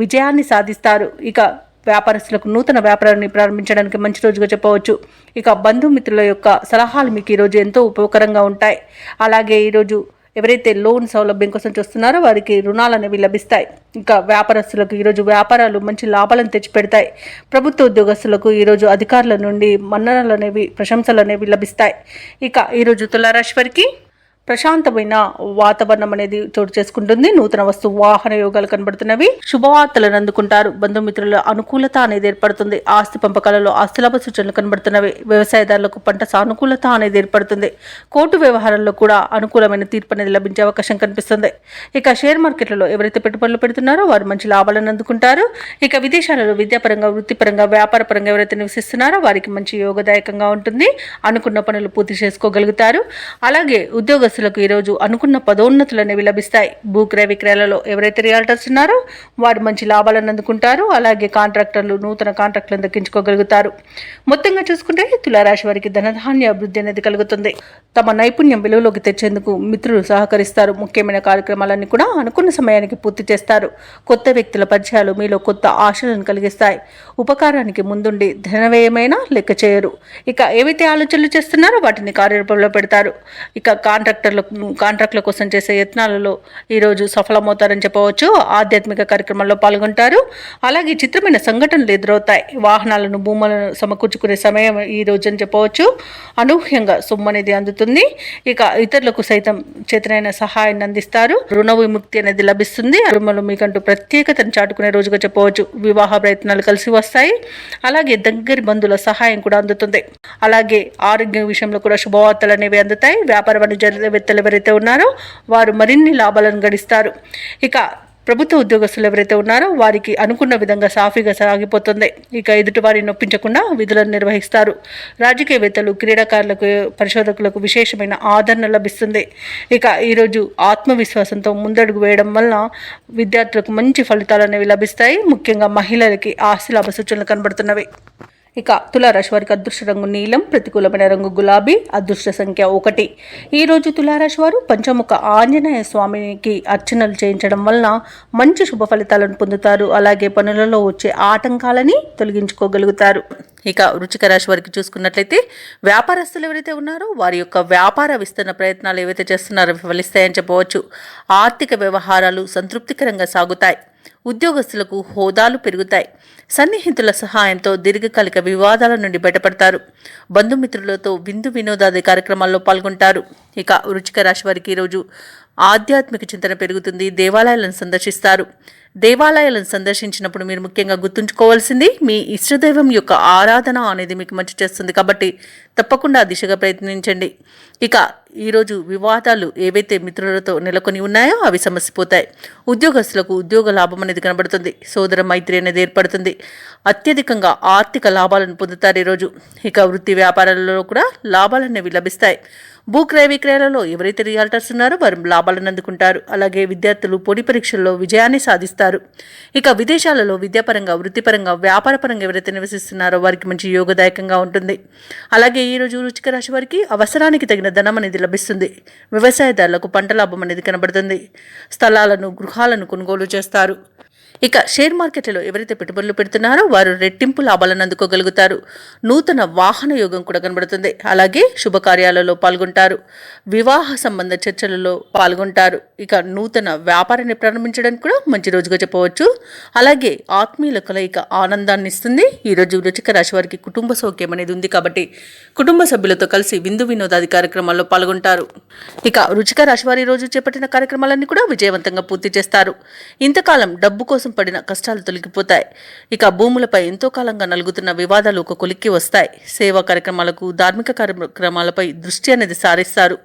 విజయాన్ని సాధిస్తారు. ఇక వ్యాపారస్తులకు నూతన వ్యాపారాన్ని ప్రారంభించడానికి మంచి రోజుగా చెప్పవచ్చు. ఇక బంధుమిత్రుల యొక్క సలహాలు మీకు ఈరోజు ఎంతో ఉపయోగకరంగా ఉంటాయి. అలాగే ఈరోజు ఎవరైతే లోన్ సౌలభ్యం కోసం చూస్తున్నారో వారికి రుణాలు అనేవి లభిస్తాయి. ఇంకా వ్యాపారస్తులకు ఈరోజు వ్యాపారాలు మంచి లాభాలను తెచ్చిపెడతాయి. ప్రభుత్వ ఉద్యోగస్తులకు ఈరోజు అధికారుల నుండి మన్ననలు అనేవి, ప్రశంసలు అనేవి లభిస్తాయి. ఇక ఈరోజు తులారాశి వారికి ప్రశాంతమైన వాతావరణం అనేది చోటు చేసుకుంటుంది. నూతన వస్తు వాహన యోగాలు కనబడుతున్నవి. శుభవార్తలను అందుకుంటారు. బంధుమిత్రుల అనుకూలత అనేది ఏర్పడుతుంది. ఆస్తి పంపకాలలో ఆస్తిలాభ సూచనలు కనబడుతున్నవి. వ్యవసాయదారులకు పంట సానుకూలత అనేది ఏర్పడుతుంది. కోర్టు వ్యవహారాల్లో కూడా అనుకూలమైన తీర్పు అనేది లభించే అవకాశం కనిపిస్తుంది. ఇక షేర్ మార్కెట్లలో ఎవరైతే పెట్టుబడులు పెడుతున్నారో వారు మంచి లాభాలను అందుకుంటారు. ఇక విదేశాలలో విద్యాపరంగా, వృత్తిపరంగా, వ్యాపారపరంగా ఎవరైతే నివసిస్తున్నారో వారికి మంచి యోగదాయకంగా ఉంటుంది. అనుకున్న పనులు పూర్తి చేసుకోగలుగుతారు. అలాగే ఉద్యోగ ఈరోజు అనుకున్న పదోన్నతులు అనేవి లభిస్తాయి. భూక్రయ విక్రయాలలో ఎవరైతే రియాల్టర్స్ ఉన్నారో వారు మంచి లాభాలను అందుకుంటారు. అలాగే కాంట్రాక్టర్లు నూతన కాంట్రాక్టులను దక్కించుకోగలుగుతారు. మొత్తంగా చూసుకుంటే తులారాశి వారికి ధనధాన్య అభివృద్ధి అనేది కలుగుతుంది. తమ నైపుణ్యం విలువలోకి తెచ్చేందుకు మిత్రులు సహకరిస్తారు. ముఖ్యమైన కార్యక్రమాలన్నీ కూడా అనుకున్న సమయానికి పూర్తి చేస్తారు. కొత్త వ్యక్తుల పరిచయాలు మీలో కొత్త ఆశలను కలిగిస్తాయి. ఉపకారానికి ముందుండి ధనవ్యయమైనా లెక్క చేయరు. ఇక ఏవైతే ఆలోచనలు చేస్తున్నారో వాటిని కార్యరూపంలో పెడతారు. ఇక కాంట్రాక్టుల కోసం చేసే యత్నాలలో ఈరోజు సఫలమవుతారని చెప్పవచ్చు. ఆధ్యాత్మిక కార్యక్రమాల్లో పాల్గొంటారు. అలాగే చిత్రమైన సంఘటనలు ఎదురవుతాయి. వాహనాలను, భూములను సమకూర్చుకునే సమయం ఈ రోజు అని చెప్పవచ్చు. అనూహ్యంగా సొమ్ము అనేది అందుతుంది. ఇక ఇతరులకు సైతం చేతనైన సహాయాన్ని అందిస్తారు. రుణ విముక్తి అనేది లభిస్తుంది. రుణములు మీకంటూ ప్రత్యేకతను చాటుకునే రోజుగా చెప్పవచ్చు. వివాహ ప్రయత్నాలు కలిసి వస్తాయి. అలాగే దగ్గరి బంధువుల సహాయం కూడా అందుతుంది. అలాగే ఆరోగ్య విషయంలో కూడా శుభవార్తలు అనేవి అందుతాయి. వ్యాపార వాణిజ్యవేత్తలు ఎవరైతే ఉన్నారో వారు మరిన్ని లాభాలను గడిస్తారు. ఇక ప్రభుత్వ ఉద్యోగస్తులు ఎవరైతే ఉన్నారో వారికి అనుకున్న విధంగా సాఫీగా సాగిపోతుంది. ఇక ఎదుటి వారిని నొప్పించకుండా విధులను నిర్వహిస్తారు. రాజకీయవేత్తలు, క్రీడాకారులకు, పరిశోధకులకు విశేషమైన ఆదరణ లభిస్తుంది. ఇక ఈరోజు ఆత్మవిశ్వాసంతో ముందడుగు వేయడం వలన విద్యార్థులకు మంచి ఫలితాలు అనేవి లభిస్తాయి. ముఖ్యంగా మహిళలకి ఆస్తి లాభ సూచనలు కనబడుతున్నవి. ఇక తులారాశి వారికి అదృష్ట రంగు నీలం, ప్రతికూలమైన రంగు గులాబీ, అదృష్ట సంఖ్య 1. ఈరోజు తులారాశి వారు పంచముఖ ఆంజనేయ స్వామికి అర్చనలు చేయించడం వలన మంచి శుభ ఫలితాలను పొందుతారు. అలాగే పనులలో వచ్చే ఆటంకాలని తొలగించుకోగలుగుతారు. ఇక వృశ్చిక రాశి వారికి చూసుకున్నట్లయితే వ్యాపారస్తులు ఎవరైతే ఉన్నారో వారి యొక్క వ్యాపార విస్తరణ ప్రయత్నాలు ఏవైతే చేస్తున్నారో ఫలిస్తాయని చెప్పవచ్చు. ఆర్థిక వ్యవహారాలు సంతృప్తికరంగా సాగుతాయి. ఉద్యోగస్తులకు హోదాలు పెరుగుతాయి. సన్నిహితుల సహాయంతో దీర్ఘకాలిక వివాదాల నుండి బయటపడతారు. బంధుమిత్రులతో విందు వినోదాది కార్యక్రమాల్లో పాల్గొంటారు. ఇక వృశ్చిక రాశి వారికి ఈరోజు ఆధ్యాత్మిక చింతన పెరుగుతుంది. దేవాలయాలను సందర్శిస్తారు. దేవాలయాలను సందర్శించినప్పుడు మీరు ముఖ్యంగా గుర్తుంచుకోవాల్సింది మీ ఇష్టదైవం యొక్క ఆరాధన అనేది మీకు మంచి చేస్తుంది. కాబట్టి తప్పకుండా ఆ దిశగా ప్రయత్నించండి. ఇక ఈరోజు వివాదాలు ఏవైతే మిత్రులతో నెలకొని ఉన్నాయో అవి సమసిపోతాయి. ఉద్యోగస్తులకు ఉద్యోగ లాభం అనేది కనబడుతుంది. సోదర మైత్రి అనేది ఏర్పడుతుంది. అత్యధికంగా ఆర్థిక లాభాలను పొందుతారు ఈరోజు. ఇక వృత్తి వ్యాపారాలలో కూడా లాభాలు అనేవి లభిస్తాయి. భూక్రయ విక్రయాలలో ఎవరైతే రియాల్టర్స్ ఉన్నారో వారు లాభాలను అందుకుంటారు. అలాగే విద్యార్థులు పోటీ పరీక్షల్లో విజయాన్ని సాధిస్తారు. ఇక విదేశాలలో విద్యాపరంగా, వృత్తిపరంగా, వ్యాపారపరంగా ఎవరైతే నివసిస్తున్నారో వారికి మంచి యోగదాయకంగా ఉంటుంది. అలాగే ఈరోజు వృశ్చిక రాశి వారికి అవసరానికి తగిన ధనం అనేది లభిస్తుంది. వ్యవసాయదారులకు పంట లాభం అనేది కనబడుతుంది. స్థలాలను, గృహాలను కొనుగోలు చేస్తారు. ఇక షేర్ మార్కెట్లలో ఎవరైతే పెట్టుబడులు పెడుతున్నారో వారు రెట్టింపు లాభాలను అందుకోగలుగుతారు. నూతన వాహన యోగం కూడా కనబడుతుంది. అలాగే శుభకార్యాలలో పాల్గొంటారు. వివాహ సంబంధ చర్చలలో పాల్గొంటారు. ఇక నూతన వ్యాపారాన్ని ప్రారంభించడానికి కూడా మంచి రోజుగా చెప్పవచ్చు. అలాగే ఆత్మీయుల కలయిక ఆనందాన్ని ఇస్తుంది. ఈరోజు వృశ్చిక రాశి వారికి కుటుంబ సౌఖ్యం అనేది ఉంది కాబట్టి కుటుంబ సభ్యులతో కలిసి విందు వినోదాది కార్యక్రమాల్లో పాల్గొంటారు. ఇక వృశ్చిక రాశి వారి రోజు చేపట్టిన కార్యక్రమాలన్నీ కూడా విజయవంతంగా పూర్తి చేస్తారు. ఇంతకాలం డబ్బు కోసం పడిన కష్టాలు తొలగిపోతాయి. ఇక భూములపై ఎంతో కాలంగా నలుగుతున్న వివాదాలు ఒక కొలిక్కి వస్తాయి. సేవా కార్యక్రమాలకు, ధార్మిక కార్యక్రమాలపై దృష్టి అనేది సారిస్తారు.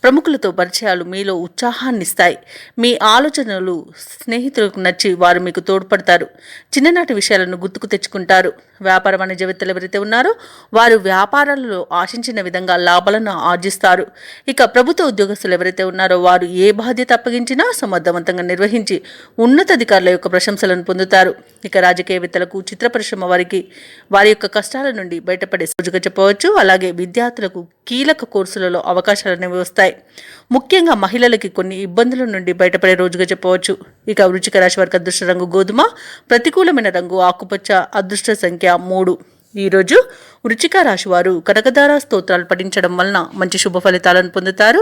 ప్రముఖులతో పరిచయాలు మీలో ఉత్సాహాన్ని ఇస్తాయి. మీ ఆలోచనలు స్నేహితులకు నచ్చి వారు మీకు తోడ్పడతారు. చిన్ననాటి విషయాలను గుర్తుకు తెచ్చుకుంటారు. వ్యాపార వాణిజ్యవేత్తలు ఎవరైతే ఉన్నారో వారు వ్యాపారాలలో ఆశించిన విధంగా లాభాలను ఆర్జిస్తారు. ఇక ప్రభుత్వ ఉద్యోగస్తులు ఎవరైతే ఉన్నారో వారు ఏ బాధ్యత అప్పగించినా సమర్థవంతంగా నిర్వహించి ఉన్నతాధికారుల యొక్క ప్రశంసలను పొందుతారు. ఇక రాజకీయవేత్తలకు, చిత్ర పరిశ్రమ వారికి వారి యొక్క కష్టాల నుండి బయటపడే రోజుగా చెప్పవచ్చు. అలాగే విద్యార్థులకు కీలక కోర్సులలో అవకాశాలు అనేవి వస్తాయి. ముఖ్యంగా మహిళలకి కొన్ని ఇబ్బందుల నుండి బయటపడే రోజుగా చెప్పవచ్చు. ఇక వృశ్చిక రాశి వారికి అదృష్ట రంగు గోధుమ, ప్రతికూలమైన రంగు ఆకుపచ్చ, అదృష్ట సంఖ్య 3. ఈరోజు వృశ్చిక రాశి వారు కనకదార స్తోత్రాలు పఠించడం వలన మంచి శుభ ఫలితాలను పొందుతారు.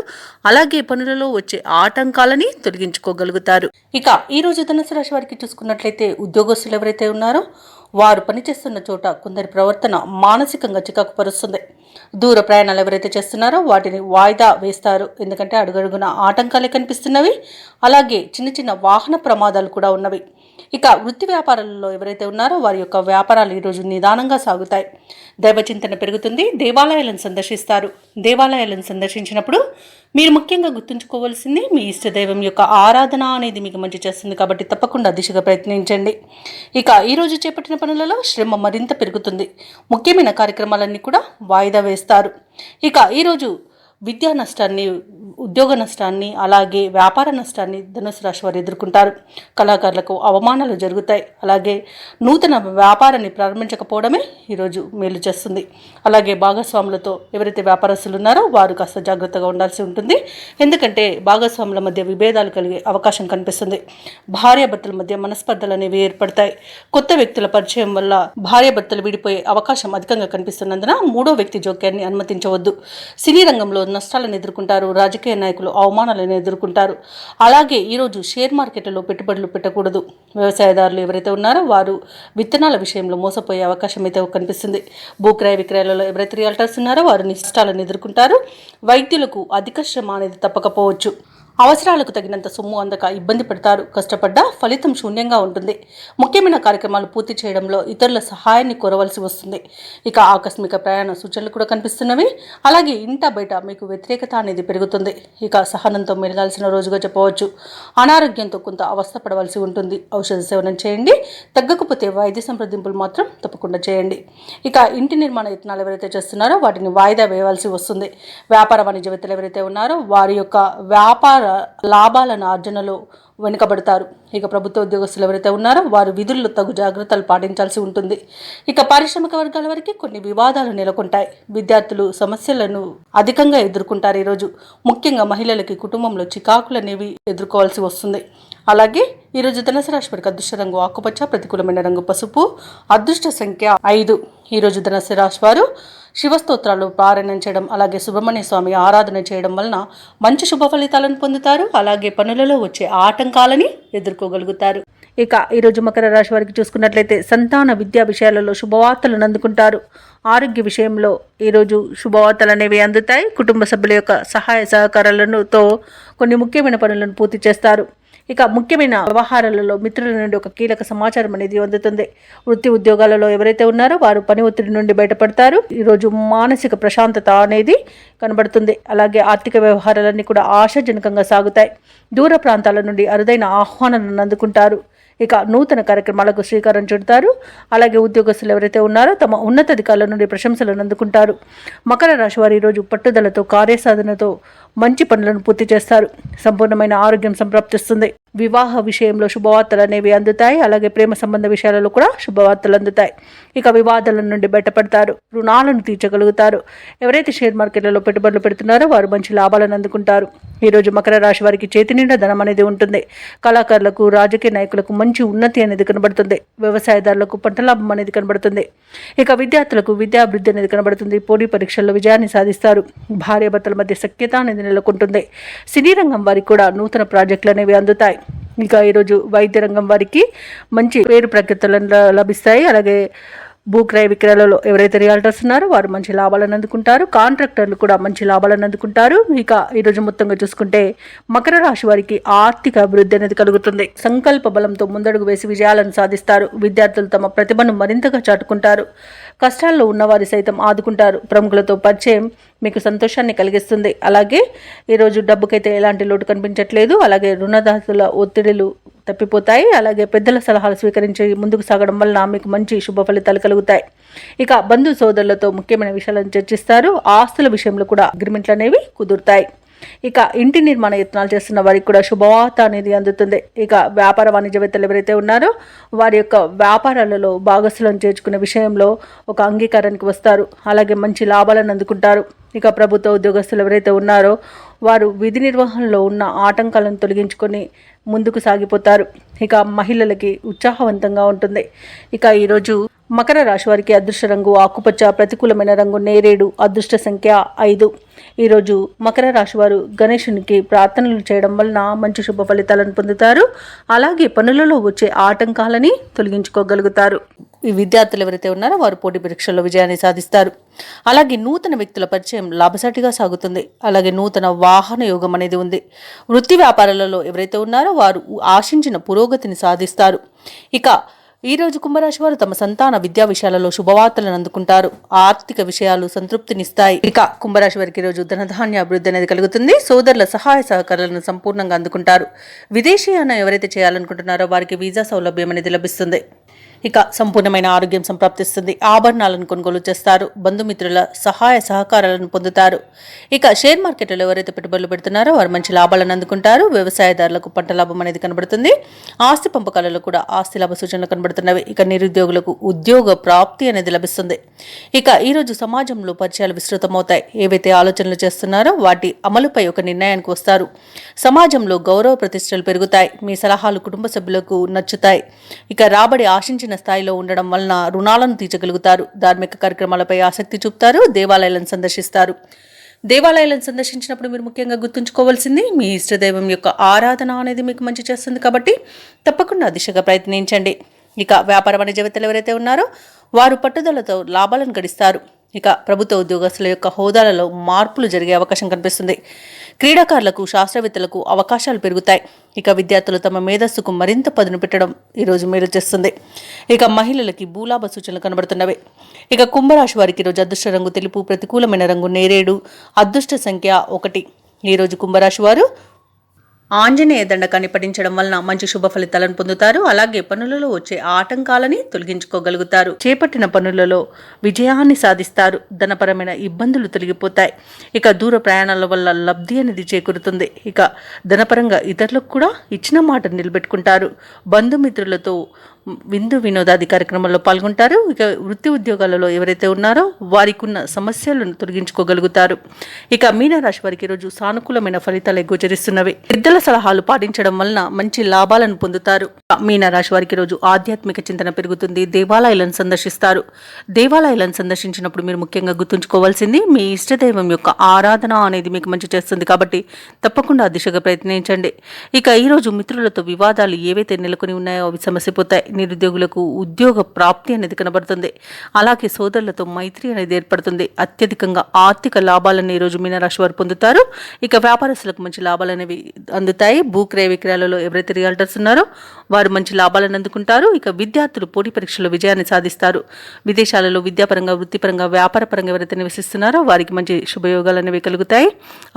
అలాగే పనులలో వచ్చే ఆటంకాలని తొలగించుకోగలుగుతారు. ఇక ఈరోజు ధనుసు రాశి వారికి చూసుకున్నట్లయితే ఉద్యోగస్తులు ఎవరైతే ఉన్నారో వారు పనిచేస్తున్న చోట కొందరి ప్రవర్తన మానసికంగా చికాకు పరుస్తుంది. దూర ప్రయాణాలు ఎవరైతే చేస్తున్నారో వాటిని వాయిదా వేస్తారు. ఎందుకంటే అడుగడుగున ఆటంకాలే కనిపిస్తున్నవి. అలాగే చిన్న చిన్న వాహన ప్రమాదాలు కూడా ఉన్నవి. ఇక వృత్తి వ్యాపారాలలో ఎవరైతే ఉన్నారో వారి యొక్క వ్యాపారాలు ఈరోజు నిదానంగా సాగుతాయి. దైవచింతన పెరుగుతుంది. దేవాలయాలను సందర్శిస్తారు. దేవాలయాలను సందర్శించినప్పుడు మీరు ముఖ్యంగా గుర్తుంచుకోవాల్సింది మీ ఇష్టదైవం యొక్క ఆరాధన అనేది మీకు మంచి చేస్తుంది. కాబట్టి తప్పకుండా దిశగా ప్రయత్నించండి. ఇక ఈరోజు చేపట్టిన పనులలో శ్రమ మరింత పెరుగుతుంది. ముఖ్యమైన కార్యక్రమాలన్నీ కూడా వాయిదా వేస్తారు. ఇక ఈరోజు విద్యా నష్టాన్ని, ఉద్యోగ నష్టాన్ని, అలాగే వ్యాపార నష్టాన్ని ధనుసు రాశి వారు ఎదుర్కొంటారు. కళాకారులకు అవమానాలు జరుగుతాయి. అలాగే నూతన వ్యాపారాన్ని ప్రారంభించకపోవడమే ఈరోజు మేలు చేస్తుంది. అలాగే భాగస్వాములతో ఎవరైతే వ్యాపారస్తులు ఉన్నారో వారు కాస్త జాగ్రత్తగా ఉండాల్సి ఉంటుంది. ఎందుకంటే భాగస్వాముల మధ్య విభేదాలు కలిగే అవకాశం కనిపిస్తుంది. భార్యాభర్తల మధ్య మనస్పర్ధలు అనేవి ఏర్పడతాయి. కొత్త వ్యక్తుల పరిచయం వల్ల భార్యాభర్తలు విడిపోయే అవకాశం అధికంగా కనిపిస్తున్నందున మూడో వ్యక్తి జోక్యాన్ని అనుమతించవద్దు. సినీ రంగంలో నష్టాలను ఎదుర్కొంటారు. రాజకీయ నాయకులు అవమానాలను ఎదుర్కొంటారు. అలాగే ఈరోజు షేర్ మార్కెట్లో పెట్టుబడులు పెట్టకూడదు. వ్యవసాయదారులు ఎవరైతే ఉన్నారో వారు విత్తనాల విషయంలో మోసపోయే అవకాశం అయితే కనిపిస్తుంది. భూక్రయ విక్రయాలలో ఎవరైతే రియల్టర్స్ ఉన్నారో వారు నష్టాలను ఎదుర్కొంటారు. వైద్యులకు అధిక శ్రమ అనేది తప్పకపోవచ్చు. అవసరాలకు తగినంత సొమ్ము అందక ఇబ్బంది పడతారు. కష్టపడ్డా ఫలితం శూన్యంగా ఉంటుంది. ముఖ్యమైన కార్యక్రమాలు పూర్తి చేయడంలో ఇతరుల సహాయాన్ని కోరవలసి వస్తుంది. ఇక ఆకస్మిక ప్రయాణ సూచనలు కూడా కనిపిస్తున్నవి. అలాగే ఇంట బయట మీకు వ్యతిరేకత అనేది పెరుగుతుంది. ఇక సహనంతో మెలగాల్సిన రోజుగా చెప్పవచ్చు. అనారోగ్యంతో కొంత అవస్థపడవలసి ఉంటుంది. ఔషధ సేవనం చేయండి. తగ్గకపోతే వైద్య సంప్రదింపులు మాత్రం తప్పకుండా చేయండి. ఇక ఇంటి నిర్మాణ యత్నాలు ఎవరైతే చేస్తున్నారో వాటిని వాయిదా వేయవలసి వస్తుంది. వ్యాపార వాణిజ్యవేత్తలు ఎవరైతే ఉన్నారో వారి యొక్క వ్యాపార లాభాలను ఆర్జనలో వెనుకబడతారు. ఇక ప్రభుత్వ ఉద్యోగస్తులు ఎవరైతే ఉన్నారో వారు విధుల్లో తగు జాగ్రత్తలు పాటించాల్సి ఉంటుంది. ఇక పారిశ్రామిక వర్గాల వరకు కొన్ని వివాదాలు నెలకొంటాయి. విద్యార్థులు సమస్యలను అధికంగా ఎదుర్కొంటారు. ఈరోజు ముఖ్యంగా మహిళలకి కుటుంబంలో చికాకులు అనేవి ఎదుర్కోవాల్సి వస్తుంది. అలాగే ఈరోజు ధనుసు రాశి వారికి అదృష్ట రంగు ఆకుపచ్చ, ప్రతికూలమైన రంగు పసుపు, అదృష్ట సంఖ్య 5. ఈరోజు ధనుసు రాశి వారు శివస్తోత్రాలు పారాయణం చేయడం, అలాగే సుబ్రహ్మణ్య స్వామి ఆరాధన చేయడం వలన మంచి శుభ ఫలితాలను పొందుతారు. అలాగే పనులలో వచ్చే ఆటంకాలని ఎదుర్కోగలుగుతారు. ఇక ఈరోజు మకర రాశి వారికి చూసుకున్నట్లయితే సంతాన విద్యా విషయాలలో శుభవార్తలను అందుకుంటారు. ఆరోగ్య విషయంలో ఈరోజు శుభవార్తలు అనేవి అందుతాయి. కుటుంబ సభ్యుల యొక్క సహాయ సహకారాలతో కొన్ని ముఖ్యమైన పనులను పూర్తి చేస్తారు. ఇక ముఖ్యమైన వ్యవహారాలలో మిత్రుల నుండి ఒక కీలక సమాచారం అనేది అందుతుంది. వృత్తి ఉద్యోగాలలో ఎవరైతే ఉన్నారో వారు పని ఒత్తిడి నుండి బయటపడతారు. ఈరోజు మానసిక ప్రశాంతత అనేది కనబడుతుంది. అలాగే ఆర్థిక వ్యవహారాలన్నీ కూడా ఆశాజనకంగా సాగుతాయి. దూర ప్రాంతాల నుండి అరుదైన ఆహ్వానాలను అందుకుంటారు. ఇక నూతన కార్యక్రమాలకు శ్రీకారం చుడతారు. అలాగే ఉద్యోగస్తులు ఎవరైతే ఉన్నారో తమ ఉన్నతాధికారుల నుండి ప్రశంసలను అందుకుంటారు. మకర రాశి వారు ఈరోజు పట్టుదలతో కార్యసాధనతో మంచి పనులను పూర్తి చేస్తారు. సంపూర్ణమైన ఆరోగ్యం సంప్రాప్తిస్తుంది. వివాహ విషయంలో శుభవార్తలు అనేవి అందుతాయి. అలాగే ప్రేమ సంబంధ విషయాలలో కూడా శుభవార్తలు అందుతాయి. ఇక వివాదాల నుండి బయటపడతారు. రుణాలను తీర్చగలుగుతారు. ఎవరైతే షేర్ మార్కెట్లలో పెట్టుబడులు పెడుతున్నారో వారు మంచి లాభాలను అందుకుంటారు. ఈరోజు మకర రాశి వారికి చేతి నిండా ధనం అనేది ఉంటుంది. కళాకారులకు, రాజకీయ నాయకులకు మంచి ఉన్నతి అనేది కనబడుతుంది. వ్యవసాయదారులకు పంట లాభం అనేది కనబడుతుంది. ఇక విద్యార్థులకు విద్యాభివృద్ధి అనేది కనబడుతుంది. పోటీ పరీక్షల్లో విజయాన్ని సాధిస్తారు. భార్యాభర్తల మధ్య సఖ్యత అనేది నెలకొంటుంది. సినీ రంగం వారికి కూడా నూతన ప్రాజెక్టులు అనేవి అందుతాయి. ఇక ఈరోజు వైద్య రంగం వారికి మంచి పేరు ప్రఖ్యాతులను లభిస్తాయి. అలాగే భూక్రయ విక్రయాలలో ఎవరైతే రియాల్టర్స్ ఉన్నారో వారు మంచి లాభాలను అందుకుంటారు. కాంట్రాక్టర్లు కూడా మంచి లాభాలను అందుకుంటారు. ఇక ఈరోజు మొత్తంగా చూసుకుంటే మకర రాశి వారికి ఆర్థిక అభివృద్ధి అనేది కలుగుతుంది. సంకల్ప బలంతో ముందడుగు వేసి విజయాలను సాధిస్తారు. విద్యార్థులు తమ ప్రతిభను మరింతగా చాటుకుంటారు. కష్టాల్లో ఉన్నవారి సైతం ఆదుకుంటారు. ప్రముఖులతో పరిచయం మీకు సంతోషాన్ని కలిగిస్తుంది. అలాగే ఈరోజు డబ్బుకైతే ఎలాంటి లోటు కనిపించట్లేదు. అలాగే రుణదాతల ఒత్తిడిలు తప్పిపోతాయి. అలాగే పెద్దల సలహాలు స్వీకరించి ముందుకు సాగడం వలన మీకు మంచి శుభ ఫలితాలు కలుగుతాయి. ఇక బంధు సోదరులతో ముఖ్యమైన విషయాలను చర్చిస్తారు. ఆస్తుల విషయంలో కూడా అగ్రిమెంట్లు అనేవి కుదురుతాయి. ఇక ఇంటి నిర్మాణ యత్నాలు చేస్తున్న వారికి కూడా శుభవార్త అనేది అందుతుంది. ఇక వ్యాపార వాణిజ్యవేత్తలు ఎవరైతే ఉన్నారో వారి యొక్క వ్యాపారాలలో భాగస్వాలను చేర్చుకునే విషయంలో ఒక అంగీకారానికి వస్తారు. అలాగే మంచి లాభాలను అందుకుంటారు. ఇక ప్రభుత్వ ఉద్యోగస్తులు ఎవరైతే ఉన్నారో వారు విధి నిర్వహణలో ఉన్న ఆటంకాలను తొలగించుకొని ముందుకు సాగిపోతారు. ఇక మహిళలకి ఉత్సాహవంతంగా ఉంటుంది. ఇక ఈరోజు మకర రాశి వారికి అదృష్ట రంగు ఆకుపచ్చ, ప్రతికూలమైన రంగు నేరేడు, అదృష్ట సంఖ్య 5. ఈరోజు మకర రాశి వారు గణేశునికి ప్రార్థనలు చేయడం వలన మంచి శుభ ఫలితాలను పొందుతారు. అలాగే పనులలో వచ్చే ఆటంకాలని తొలగించుకోగలుగుతారు. ఈ విద్యార్థులు ఎవరైతే ఉన్నారో వారు పోటీ పరీక్షల్లో విజయాన్ని సాధిస్తారు. అలాగే నూతన వ్యక్తుల పరిచయం లాభసాటిగా సాగుతుంది. అలాగే నూతన వాహన యోగం అనేది ఉంది. వృత్తి వ్యాపారాలలో ఎవరైతే ఉన్నారో వారు ఆశించిన పురోగతిని సాధిస్తారు. ఇక ఈరోజు కుంభరాశి వారు తమ సంతాన విద్యా విషయాలలో శుభవార్తలను అందుకుంటారు. ఆర్థిక విషయాలు సంతృప్తినిస్తాయి. ఇక కుంభరాశి వారికి ఈరోజు ధనధాన్య అభివృద్ధి అనేది కలుగుతుంది. సోదరుల సహాయ సహకారాలను సంపూర్ణంగా అందుకుంటారు. విదేశీయానం ఎవరైతే చేయాలనుకుంటున్నారో వారికి వీసా సౌలభ్యం అనేది లభిస్తుంది. ఇక సంపూర్ణమైన ఆరోగ్యం సంప్రాప్తిస్తుంది. ఆభరణాలను కొనుగోలు చేస్తారు. బంధుమిత్రుల సహాయ సహకారాలను పొందుతారు. ఇక షేర్ మార్కెట్లో ఎవరైతే పెట్టుబడులు పెడుతున్నారో వారు మంచి లాభాలను అందుకుంటారు. వ్యవసాయదారులకు పంట లాభం అనేది కనబడుతుంది. ఆస్తి పంపకాలలో కూడా ఆస్తి లాభ సూచనలు కనబడుతున్నవి. ఇక నిరుద్యోగులకు ఉద్యోగ ప్రాప్తి అనేది లభిస్తుంది. ఇక ఈరోజు సమాజంలో పరిచయాలు విస్తృతమవుతాయి. ఏవైతే ఆలోచనలు చేస్తున్నారో వాటి అమలుపై ఒక నిర్ణయానికి వస్తారు. సమాజంలో గౌరవ ప్రతిష్టలు పెరుగుతాయి. మీ సలహాలు కుటుంబ సభ్యులకు నచ్చుతాయి. ఇక రాబడి ఆశించిన స్థాయిలో ఉండడం వలన రుణాలను తీర్చగలుగుతారు. ధార్మిక కార్యక్రమాలపై ఆసక్తి చూపుతారు. దేవాలయాలను సందర్శిస్తారు. దేవాలయాలను సందర్శించినప్పుడు మీరు ముఖ్యంగా గుర్తుంచుకోవాల్సింది మీ ఇష్టదైవం యొక్క ఆరాధన అనేది మీకు మంచి చేస్తుంది. కాబట్టి తప్పకుండా దిశగా ప్రయత్నించండి. ఇక వ్యాపార వాణిజ్యవేత్తలు ఎవరైతే ఉన్నారో వారు పట్టుదలతో లాభాలను గడిస్తారు. ఇక ప్రభుత్వ ఉద్యోగస్తుల యొక్క హోదాలలో మార్పులు జరిగే అవకాశం కనిపిస్తుంది. క్రీడాకారులకు, శాస్త్రవేత్తలకు అవకాశాలు పెరుగుతాయి. ఇక విద్యార్థులు తమ మేధస్సుకు మరింత పదును పెట్టడం ఈరోజు మేలు చేస్తుంది. ఇక మహిళలకి భూలాభ సూచనలు కనబడుతున్నవి. ఇక కుంభరాశి వారికి ఈరోజు అదృష్ట రంగు తెలుపు, ప్రతికూలమైన రంగు నేరేడు, అదృష్ట సంఖ్య 1. ఈరోజు కుంభరాశి వారు ఆంజనేయ దండకాన్ని పఠించడం వలన మంచి శుభ ఫలితాలను పొందుతారు. అలాగే పనులలో వచ్చే ఆటంకాలని తొలగించుకోగలుగుతారు. చేపట్టిన పనులలో విజయాన్ని సాధిస్తారు. ధనపరమైన ఇబ్బందులు తొలగిపోతాయి. ఇక దూర ప్రయాణాల వల్ల లబ్ధి అనేది చేకూరుతుంది. ఇక ధనపరంగా ఇతరులకు కూడా ఇచ్చిన మాట నిలబెట్టుకుంటారు. బంధుమిత్రులతో విందు వినోదాది కార్యక్రమాల్లో పాల్గొంటారు. ఇక వృత్తి ఉద్యోగాలలో ఎవరైతే ఉన్నారో వారికి ఉన్న సమస్యలను తొలగించుకోగలుగుతారు. ఇక మీనరాశి వారికి ఈరోజు సానుకూలమైన ఫలితాలు గోచరిస్తున్నవి. పెద్దల సలహాలు పాటించడం వలన మంచి లాభాలను పొందుతారు. మీనరాశి వారికి ఈరోజు ఆధ్యాత్మిక చింతన పెరుగుతుంది. దేవాలయాలను సందర్శిస్తారు. దేవాలయాలను సందర్శించినప్పుడు మీరు ముఖ్యంగా గుర్తుంచుకోవాల్సింది మీ ఇష్టదైవం యొక్క ఆరాధన అనేది మీకు మంచి చేస్తుంది కాబట్టి తప్పకుండా ఆ దిశగా ప్రయత్నించండి. ఇక ఈరోజు మిత్రులతో వివాదాలు ఏవైతే నెలకొని ఉన్నాయో అవి సమస్యపోతాయి. నిరుద్యోగులకు ఉద్యోగ ప్రాప్తి అనేది కనబడుతుంది. అలాగే సోదరులతో మైత్రి అనేది ఏర్పడుతుంది. అత్యధికంగా ఆర్థిక లాభాలను ఈరోజు మీనరాశి వారు పొందుతారు. ఇక వ్యాపారస్తులకు మంచి లాభాలు అనేవి అందుతాయి. భూక్రయ విక్రయాలలో ఎవరైతే రియల్టర్స్ ఉన్నారో వారు మంచి లాభాలను అందుకుంటారు. ఇక విద్యార్థులు పోటీ పరీక్షల్లో విజయాన్ని సాధిస్తారు. విదేశాలలో విద్యాపరంగా వృత్తిపరంగా వ్యాపారపరంగా ఎవరైతే నివసిస్తున్నారో వారికి మంచి శుభయోగాలు అనేవి కలుగుతాయి.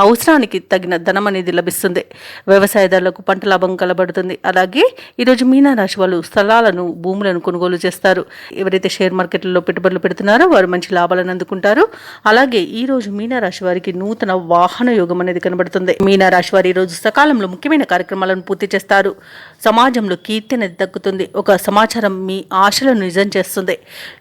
అవసరానికి తగిన ధనం అనేది లభిస్తుంది. వ్యవసాయదారులకు పంట లాభం కలబడుతుంది. అలాగే ఈరోజు మీనరాశి వాళ్ళు స్థలాలను భూములను కొనుగోలు చేస్తారు. ఎవరైతే షేర్ మార్కెట్లలో పెట్టుబడులు పెడుతున్నారో వారు మంచి లాభాలను అందుకుంటారు. అలాగే ఈ రోజు మీనరాశి వారికి నూతన వాహన యోగం అనేది కనబడుతుంది. మీనరాశి వారు ఈ రోజు సకాలంలో ముఖ్యమైన కార్యక్రమాలను పూర్తి చేస్తారు. సమాజంలో కీర్తి అనేది దక్కుతుంది. ఒక సమాచారం మీ ఆశలను నిజం చేస్తుంది.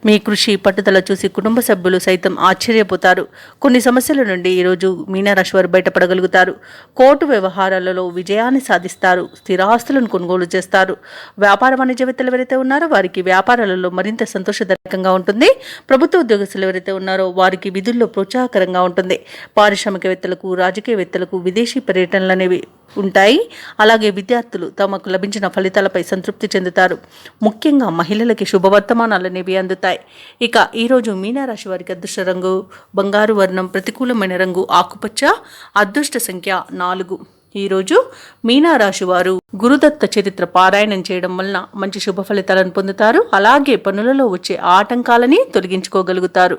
మీ కృషి పట్టుదల చూసి కుటుంబ సభ్యులు సైతం ఆశ్చర్యపోతారు. కొన్ని సమస్యల నుండి ఈరోజు మీనరాశి వారు బయటపడగలుగుతారు. కోర్టు వ్యవహారాలలో విజయాన్ని సాధిస్తారు. స్థిరాస్తులను కొనుగోలు చేస్తారు. వ్యాపార వాణిజ్యవేత్తలు ఎవరైతే ఉన్నారో వారికి వ్యాపారాలలో మరింత సంతోషదాయకంగా ఉంటుంది. ప్రభుత్వ ఉద్యోగస్తులు ఎవరైతే ఉన్నారో వారికి విధుల్లో ప్రోత్సాహకరంగా ఉంటుంది. పారిశ్రామికవేత్తలకు రాజకీయవేత్తలకు విదేశీ పర్యటనలు అనేవి ఉంటాయి. అలాగే విద్యార్థులు తమకు లభించిన ఫలితాలపై సంతృప్తి చెందుతారు. ముఖ్యంగా మహిళలకి శుభవర్తమానాలు అనేవి అందుతాయి. ఇక ఈరోజు మీనరాశి వారికి అదృష్ట రంగు బంగారు వర్ణం, ప్రతికూలమైన రంగు ఆకుపచ్చ, అదృష్ట సంఖ్య 4. ఈరోజు మీనరాశి వారు గురుదత్త చరిత్ర పారాయణం చేయడం వలన మంచి శుభ ఫలితాలను పొందుతారు. అలాగే పనులలో వచ్చే ఆటంకాలని తొలగించుకోగలుగుతారు.